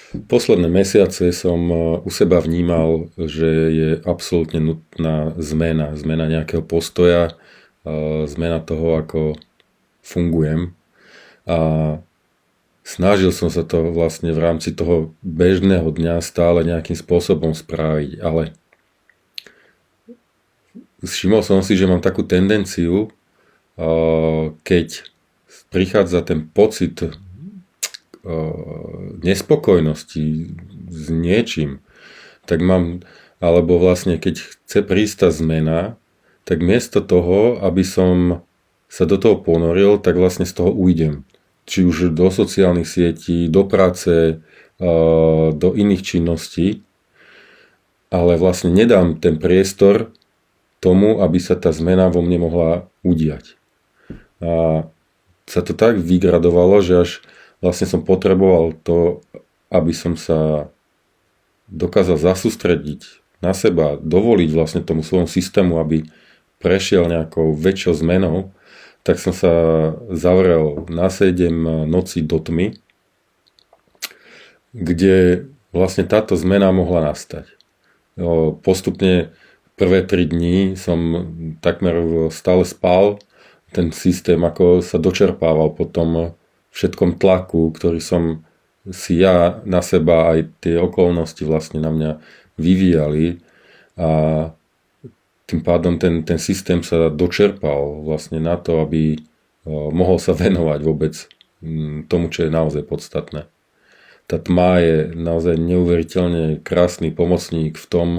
Posledné mesiace som u seba vnímal, že je absolútne nutná zmena. Zmena nejakého postoja, zmena toho, ako fungujem. A snažil som sa to vlastne v rámci toho bežného dňa stále nejakým spôsobom spraviť, ale všimol som si, že mám takú tendenciu, keď prichádza ten pocit nespokojnosti s niečím, tak mám, alebo vlastne keď chce prísť tá zmena, tak miesto toho, aby som sa do toho ponoril, tak vlastne z toho ujdem. Či už do sociálnych sietí, do práce, do iných činností, ale vlastne nedám ten priestor tomu, aby sa tá zmena vo mne mohla udiať. A sa to tak vygradovalo, že až vlastne som potreboval to, aby som sa dokázal zasústrediť na seba, dovoliť vlastne tomu svojmu systému, aby prešiel nejakou väčšou zmenou, tak som sa zavrel na 7 nocí do tmy, kde vlastne táto zmena mohla nastať. Postupne prvé 3 dní som takmer stále spal, ten systém ako sa dočerpával po tom všetkom tlaku, ktorý som si ja na seba aj tie okolnosti vlastne na mňa vyvíjali a tým pádom ten systém sa dočerpal vlastne na to, aby mohol sa venovať vôbec tomu, čo je naozaj podstatné. Tá tma je naozaj neuveriteľne krásny pomocník v tom,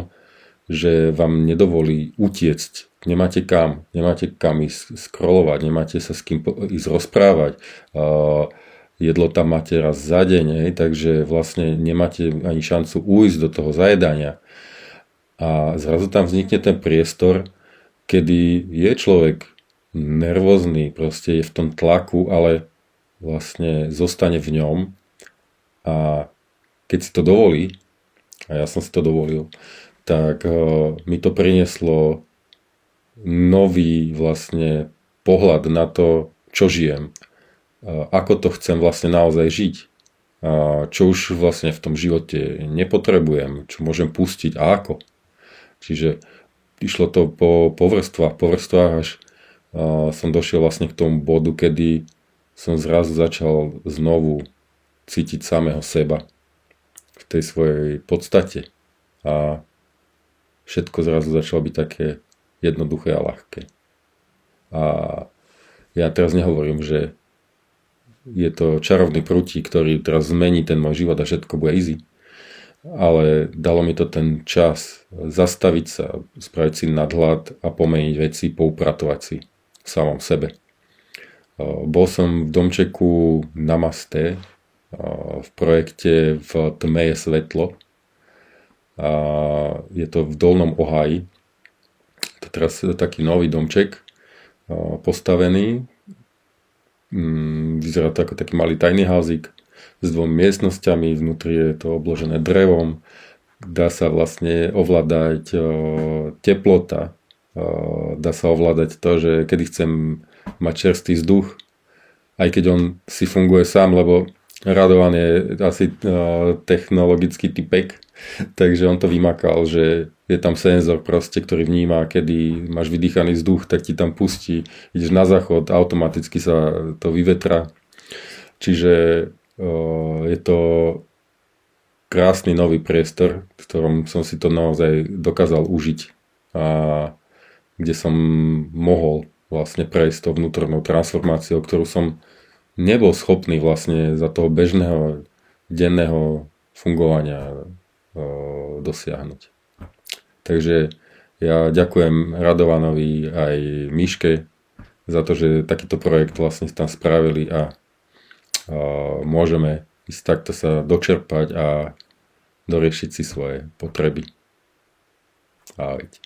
že vám nedovolí utiecť. Nemáte kam ísť scrollovať, nemáte sa s kým ísť rozprávať. Jedlo tam máte raz za deň, takže vlastne nemáte ani šancu ujsť do toho zajedania. A zrazu tam vznikne ten priestor, kedy je človek nervózny, proste je v tom tlaku, ale vlastne zostane v ňom. A keď si to dovolí, a ja som si to dovolil, tak mi to prinieslo nový vlastne pohľad na to, čo žijem, ako to chcem vlastne naozaj žiť, čo už vlastne v tom živote nepotrebujem, čo môžem pustiť a ako. Čiže išlo to po vrstvách, až som došiel vlastne k tomu bodu, kedy som zrazu začal znovu cítiť samého seba v tej svojej podstate a všetko zrazu začalo byť také jednoduché a ľahké. A ja teraz nehovorím, že je to čarovný prútik, ktorý teraz zmení ten môj život a všetko bude easy. Ale dalo mi to ten čas zastaviť sa, spraviť si nadhľad a pomeniť veci, poupratovať si v samom sebe. Bol som v domčeku Namaste v projekte V tme je svetlo. Je to v Dolnom Oháji. To teraz je taký nový domček postavený. Vyzerá to ako taký malý tiny housík s 2 miestnosťami, vnútri je to obložené drevom, dá sa vlastne ovládať teplota, dá sa ovládať to, že kedy chcem mať čerstvý vzduch, aj keď on si funguje sám, lebo Radovan je asi technologický typek, takže on to vymakal, že je tam senzor proste, ktorý vníma, kedy máš vydýchaný vzduch, tak ti tam pustí, ideš na záchod, automaticky sa to vyvetrá. Čiže je to krásny nový priestor, v ktorom som si to naozaj dokázal užiť a kde som mohol vlastne prejsť tou vnútornou transformáciou, ktorú som nebol schopný vlastne za toho bežného denného fungovania dosiahnuť. Takže ja ďakujem Radovanovi aj Miške za to, že takýto projekt vlastne tam spravili a môžeme ísť takto sa dočerpať a doriešiť si svoje potreby. Ahojte.